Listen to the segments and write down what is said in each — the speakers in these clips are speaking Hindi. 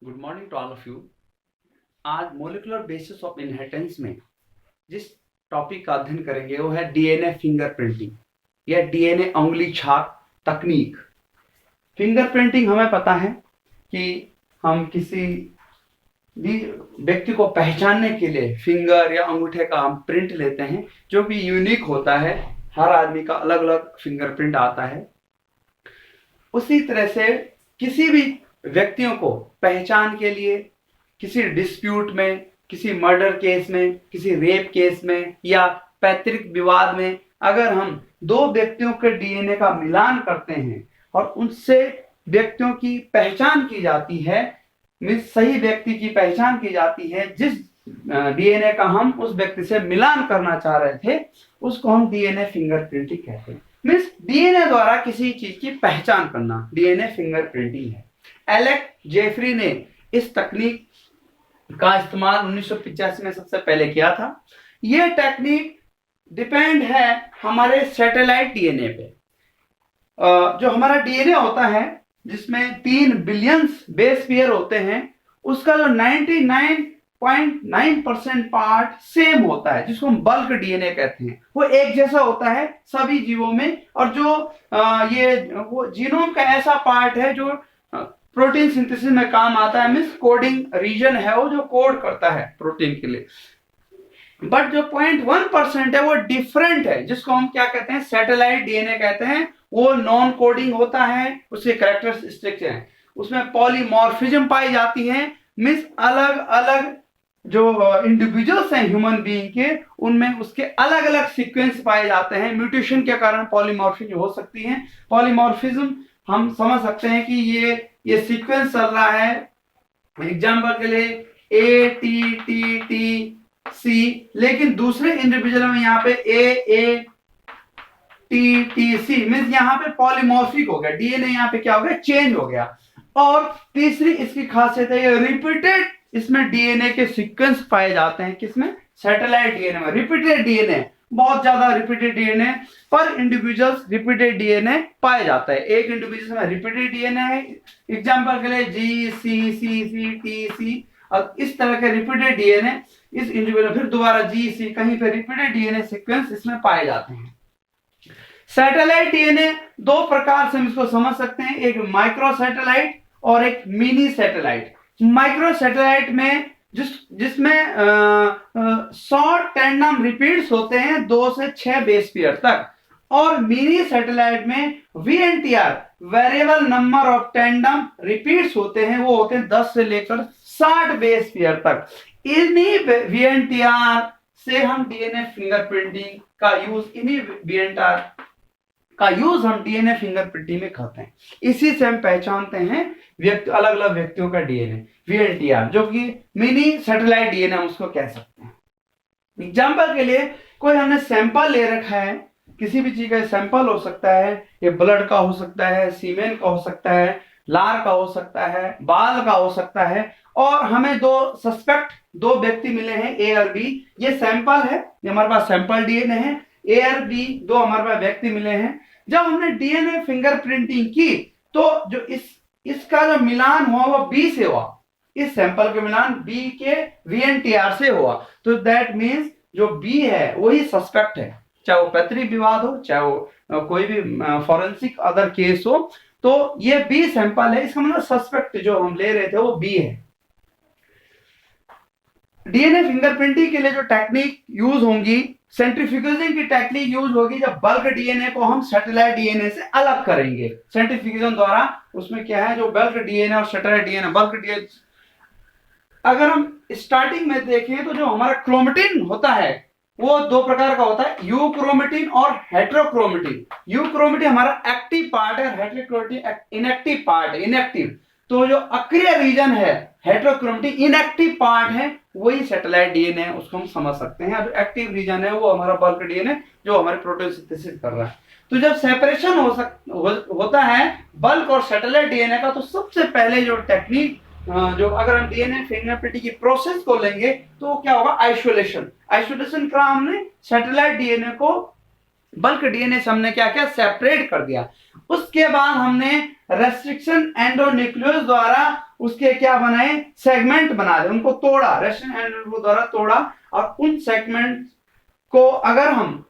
Good morning to all of you. आज मोलिकुलर बेसिस ऑफ इनहेरिटेंस में जिस टॉपिक का अध्ययन करेंगे वो है डीएनए फिंगरप्रिंटिंग या डीएनए उंगली छाप तकनीक। फिंगरप्रिंटिंग हमें पता है कि हम किसी भी व्यक्ति को पहचानने के लिए फिंगर या अंगूठे का हम प्रिंट लेते हैं जो कि यूनिक होता है। हर आदमी का अलग अलग फिंगरप्रिंट आता है। उसी तरह से किसी भी व्यक्तियों को पहचान के लिए किसी डिस्प्यूट में, किसी मर्डर केस में, किसी रेप केस में या पैतृक विवाद में अगर हम दो व्यक्तियों के डीएनए का मिलान करते हैं और उनसे व्यक्तियों की पहचान की जाती है, सही व्यक्ति की पहचान की जाती है, जिस डीएनए का हम उस व्यक्ति से मिलान करना चाह रहे थे उसको हम डीएनए फिंगरप्रिंटिंग कहते हैं। मीन्स डीएनए द्वारा किसी चीज की पहचान करना डीएनए फिंगरप्रिंटिंग है। एलेक जेफरी ने इस तकनीक का इस्तेमाल 1985 में सबसे पहले किया था। यह टेक्निक डिपेंड है हमारे सैटेलाइट डीएनए पे। जो हमारा डीएनए होता है जिसमें 3 बिलियन बेस पेयर होते हैं, उसका जो 99.9% पार्ट सेम होता है जिसको हम बल्क डीएनए कहते हैं। वो एक जैसा होता है सभी जीवों में। और जो वो जीनोम का ऐसा पार्ट है जो प्रोटीन सिंथेसिस में काम आता है। मीन्स कोडिंग रीजन है वो जो कोड करता है प्रोटीन के लिए। बट जो 0.1% है वो डिफरेंट है जिसको हम क्या कहते हैं, सैटेलाइट डीएनए कहते हैं। वो नॉन कोडिंग होता है, उसके कैरेक्टरिस्टिक्स हैं, उसमें पॉलीमॉर्फिज्म पाई जाती है। मीन्स अलग अलग जो इंडिविजुअल्स हैं ह्यूमन बीइंग के, उनमें उसके अलग अलग सीक्वेंस पाए जाते हैं। म्यूटेशन के कारण पॉलीमॉर्फिज्म हो सकती है। पॉलीमॉर्फिज्म हम समझ सकते हैं कि ये सीक्वेंस चल रहा है। एग्जाम्पल के लिए ATTTC, लेकिन दूसरे इंडिविजुअल में यहाँ पे AATTC मीन्स यहाँ पे पॉलीमॉर्फिक हो गया, डीएनए यहाँ पे क्या हो गया, चेंज हो गया। और तीसरी इसकी खासियत है ये रिपीटेड इसमें डीएनए के सीक्वेंस पाए जाते हैं। किसमें, सैटेलाइट डीएनए में। रिपीटेड डीएनए, बहुत ज्यादा रिपीटेड डीएनए पर इंडिविजुअल्स रिपीटेड डीएनए पाए जाता है। एक इंडिविजुअल में रिपीटेड डीएनए है, एग्जांपल के लिए GCCCTC, और इस तरह के रिपीटेड डीएनए इस इंडिविजुअल फिर दोबारा GC, कहीं पे रिपीटेड डीएनए सीक्वेंस इसमें पाए जाते हैं। सैटेलाइट डीएनए दो प्रकार से हम इसको समझ सकते हैं, एक माइक्रो सैटेलाइट और एक मिनी सैटेलाइट। माइक्रो सैटेलाइट में जिसमें शॉर्ट टैंडम रिपीट्स होते हैं 2 से 6 बेस पेयर तक, और मिनी सैटेलाइट में VNTR variable number of tandem repeats होते हैं, वो होते हैं 10 से लेकर 60 बेस पेयर तक। इन्हीं VNTR से हम डीएनए फिंगरप्रिंटिंग का यूज, इन्हीं VNTR का यूज हम डीएनए फिंगरप्रिंटिंग में करते हैं। इसी से हम पहचानते हैं अलग अलग व्यक्तियों का डीएनए, VNTR, जो कि मिनी सैटेलाइट डीएनए हम उसको कह सकते हैं। एग्जाम्पल के लिए कोई हमने सैंपल ले रखा है, किसी भी चीज का सैंपल हो सकता है, ये ब्लड का हो सकता है, सीमेन का हो सकता है, लार का हो सकता है, बाल का हो सकता है, और हमें दो व्यक्ति मिले हैं A और B। ये सैंपल है, ये हमारे पास सैंपल डीएनए है। A और B दो हमारे पास व्यक्ति मिले हैं। जब हमने डीएनए फिंगरप्रिंटिंग की तो जो इसका जो मिलान हुआ वो B से हुआ, इस सैंपल के मिलान B के VNTR से हुआ। तो दैट मीन्स जो B है वही सस्पेक्ट है, चाहे वो पैतृक विवाद हो, चाहे वो कोई भी फॉरेंसिक अदर केस हो, तो ये B सैंपल है। इसका मतलब सस्पेक्ट जो हम ले रहे थे वो B है। डीएनए फिंगरप्रिंटिंग के लिए जो टेक्निक यूज होंगी, सेंट्रीफ्यूगेशन की टेक्निक यूज होगी, जब बल्क डीएनए को हम सैटेलाइट डीएनए से अलग करेंगे सेंट्रीफ्यूगेशन द्वारा। उसमें क्या है, जो बल्क डीएनए और सैटेलाइट डीएनए, बल्क डीएनए अगर हम स्टार्टिंग में देखें तो जो हमारा क्रोमेटिन होता है वो 2 प्रकार का होता है, यूक्रोमेटिन और हेटेरोक्रोमेटिन। यूक्रोमेटिन हमारा एक्टिव पार्ट है, हेटेरोक्रोमेटिन इनएक्टिव पार्ट है, इनएक्टिव। तो जो अक्रिय रीजन है हेटेरोक्रोमेटिन इनएक्टिव पार्ट है, वही सैटेलाइट डीएनए है, उसको हम समझ सकते हैं। जो एक्टिव रीजन है वो हमारा बल्क डीएनए जो हमारे प्रोटीन सिंथेसिस कर रहा है। तो जब सेपरेशन होता है बल्क और सैटेलाइट डीएनए का, तो सबसे पहले जो टेक्निक जो अगर हम डीएनए फिंगरप्रिंटिंग की प्रोसेस को लेंगे तो क्या होगा, आइसोलेशन का हमने सैटेलाइट डीएनए को बल्क डीएनए से हमने क्या किया, सेपरेट कर दिया। उसके बाद हमने रेस्ट्रिक्शन एंडोन्यूक्लियस द्वारा उसके क्या बनाए, सेगमेंट बना दे, उनको तोड़ा, रेस्ट्रिक्शन एंडोन्यूक्लियस द्वारा तोड़ा, और उन सेगमेंट को अगर हम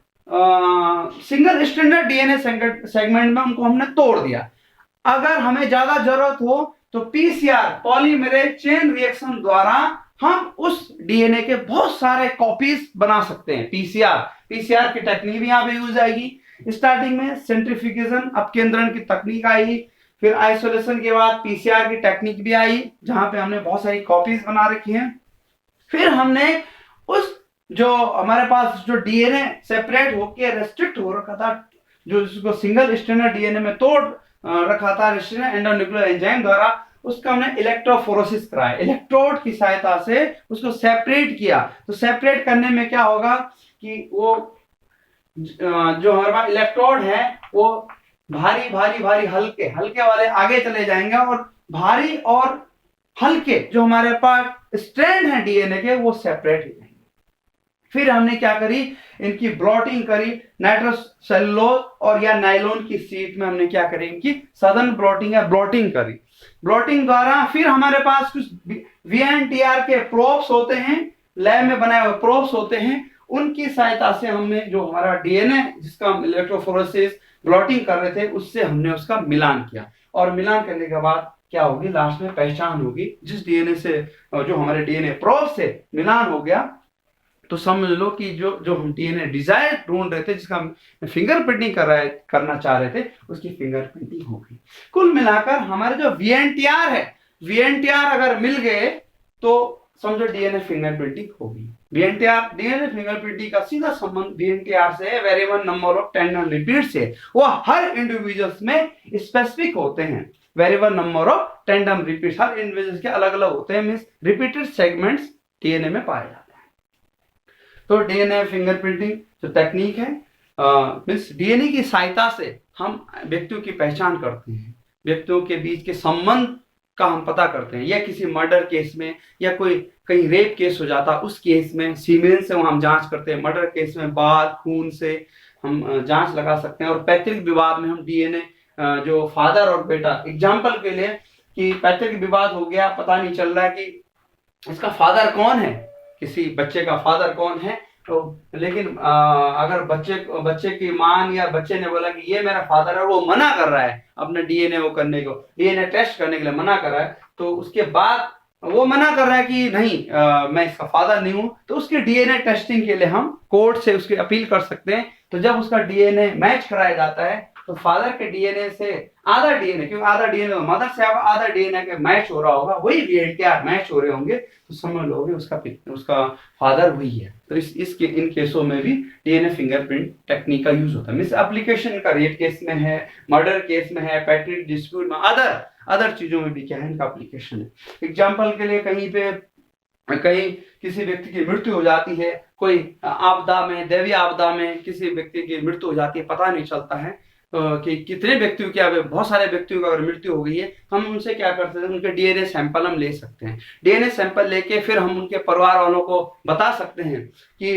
सिंगल स्टैंडर्ड डीएनए सेगमेंट में उनको हमने तोड़ दिया, अगर हमें ज्यादा जरूरत हो तो पीसीआर पॉलीमरेज चेन रिएक्शन द्वारा हम उस डीएनए के बहुत सारे कॉपीज बना सकते हैं। पीसीआर की टेक्निक भी यहां पे यूज आएगी। स्टार्टिंग में सेंट्रीफ्यूगेशन अपकेंद्रण की तकनीक आई, फिर आइसोलेशन के बाद पीसीआर की टेक्निक भी आई जहां पे हमने बहुत सारी कॉपीज बना रखी हैं। फिर हमने उस जो हमारे पास जो डीएनए सेपरेट होके रेस्ट्रिक्ट हो रखा था, जो जिसको सिंगल स्टैंडर्ड डीएनए में तोड़ रखा था रेस्ट्रिक्शन एंडोन्यूक्लियर एंजाइम द्वारा, उसका हमने इलेक्ट्रोफोरेसिस कराया, इलेक्ट्रोड की सहायता से उसको सेपरेट किया। तो सेपरेट करने में क्या होगा कि वो जो हमारे पास इलेक्ट्रोड है वो भारी भारी भारी हल्के हल्के वाले आगे चले जाएंगे, और भारी और हल्के जो हमारे पास स्ट्रैंड है डीएनए के वो सेपरेट हो जाएंगे। फिर हमने क्या करी, इनकी ब्लॉटिंग करी, नाइट्रोसेलुलोज और या नायलॉन की शीट में हमने क्या करी, इनकी सघन ब्लॉटिंग या ब्लॉटिंग करी। ब्लॉटिंग द्वारा फिर हमारे पास कुछ वीएनटीआर के प्रोब्स होते हैं, लैब में बनाए हुए प्रोब्स होते हैं, उनकी सहायता से हमने जो हमारा डीएनए जिसका हम इलेक्ट्रोफोरेसिस ब्लॉटिंग कर रहे थे उससे हमने उसका मिलान किया, और मिलान करने के बाद क्या होगी, लास्ट में पहचान होगी। जिस डीएनए से जो हमारे डीएनए प्रोब से मिलान हो गया तो समझ लो कि जो हम डीएनए डिजायर ढूंढ रहे थे, जिसका हम फिंगरप्रिंटिंग करना चाह रहे थे, उसकी फिंगरप्रिंटिंग हो गई। कुल मिलाकर हमारे जो वीएनटीआर है, वीएनटीआर अगर मिल गए तो समझो डीएनए फिंगरप्रिंटिंग होगी। वीएनटीआर डीएनए फिंगरप्रिंटिंग का सीधा संबंध वीएनटीआर से है, variable number of tendon repeat से। वो हर इंडिविजुअल्स में स्पेसिफिक होते हैं, variable number of tendon repeat her individuals के अलग अलग होते हैं, मींस रिपीटेड सेगमेंट्स डीएनए में पाए जाते हैं। तो डीएनए फिंगरप्रिंटिंग जो टेक्निक है, मींस डीएनए की सहायता से हम व्यक्तियों की पहचान करते हैं, व्यक्तियों के बीच के संबंध का हम पता करते हैं, या किसी मर्डर केस में या कोई कहीं रेप केस हो जाता उस केस में सीमेन से हम जांच करते हैं, मर्डर केस में बाल खून से हम जांच लगा सकते हैं, और पैतृक विवाद में हम डीएनए जो फादर और बेटा, एग्जाम्पल के लिए कि पैतृक विवाद हो गया, पता नहीं चल रहा है कि इसका फादर कौन है, किसी बच्चे का फादर कौन है, तो लेकिन अगर बच्चे की मां या बच्चे ने बोला कि ये मेरा फादर है, वो मना कर रहा है अपना डीएनए वो करने को, डीएनए टेस्ट करने के लिए मना कर रहा है, तो उसके बाद वो मना कर रहा है कि नहीं मैं इसका फादर नहीं हूं, तो उसके डीएनए टेस्टिंग के लिए हम कोर्ट से उसकी अपील कर सकते हैं। तो जब उसका डीएनए मैच कराया जाता है तो फादर के डीएनए से आधा डीएनए, क्योंकि आधा डीएनए मदर से आधा डीएनए के मैच हो रहा होगा, वही वीएनटीआर मैच हो रहे होंगे, तो समझ लोगे उसका फादर वही है। तो इन केसों में भी डीएनए फिंगरप्रिंट टेक्निक का यूज होता है। मींस एप्लीकेशन का रेप केस में है, मर्डर केस में है, पैट्रिक डिस्प्यूट में, अदर चीजों में भी क्या है इनका एप्लीकेशन है। एग्जाम्पल के लिए कहीं किसी व्यक्ति की मृत्यु हो जाती है, कोई आपदा में, दैवीय आपदा में किसी व्यक्ति की मृत्यु हो जाती है, पता नहीं चलता है कि कितने व्यक्तियों की, बहुत सारे व्यक्तियों की अगर मृत्यु हो गई है, हम उनसे क्या कर सकते हैं, उनके डीएनए सैंपल हम ले सकते हैं। डीएनए सैंपल लेके फिर हम उनके परिवार वालों को बता सकते हैं कि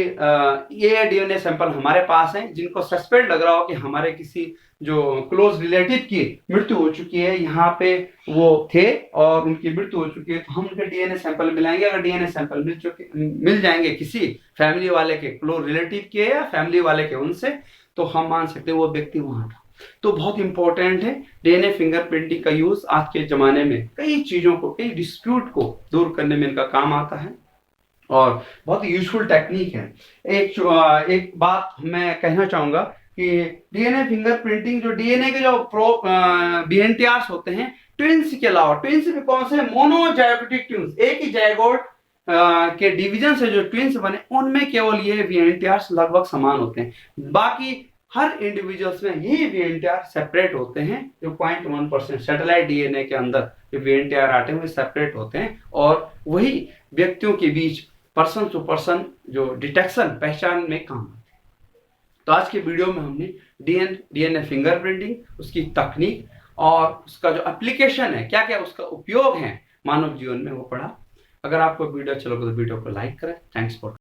ये डीएनए सैंपल हमारे पास हैं, जिनको सस्पेक्ट लग रहा हो कि हमारे किसी जो क्लोज रिलेटिव की मृत्यु हो चुकी है, यहाँ पे वो थे और उनकी मृत्यु हो चुकी है, तो हम उनके डीएनए सैंपल मिलाएंगे। अगर डीएनए सैंपल मिल जाएंगे किसी फैमिली वाले के, क्लोज रिलेटिव के या फैमिली वाले के, उनसे, तो हम मान सकते हैं वो व्यक्ति वहां था। तो बहुत इंपॉर्टेंट है डीएनए फिंगरप्रिंटिंग का यूज आज के जमाने में कई चीजों को, कई डिस्प्यूट को दूर करने में इनका काम आता है और बहुत यूजफुल टेक्निक है। एक बात मैं कहना चाहूंगा कि डीएनए फिंगरप्रिंटिंग, जो डीएनए के जो वीएनटीआर्स होते हैं, ट्विंस के अलावा, ट्विंस में कौन से, मोनोजाइगोटिक ट्विंस, एक ही जाइगोट के डिवीजन से जो ट्विंस बने, उनमें केवल ये वीएनटीआर्स लगभग समान होते हैं। बाकी हर इंडिविजुअल्स में ये वीएनटीआर सेपरेट होते हैं। जो 0.1% सैटेलाइट डीएनए के अंदर जो वीएनटीआर आते हैं वो सेपरेट होते हैं, और वही व्यक्तियों के बीच पर्सन टू पर्सन जो डिटेक्शन, पहचान में काम आते हैं। तो आज के वीडियो में हमने डीएनए फिंगरप्रिंटिंग, उसकी तकनीक और उसका जो एप्लीकेशन है, क्या क्या उसका उपयोग है मानव जीवन में, वो पढ़ा। अगर आपको वीडियो अच्छा लगे तो वीडियो को लाइक करें। Thanks for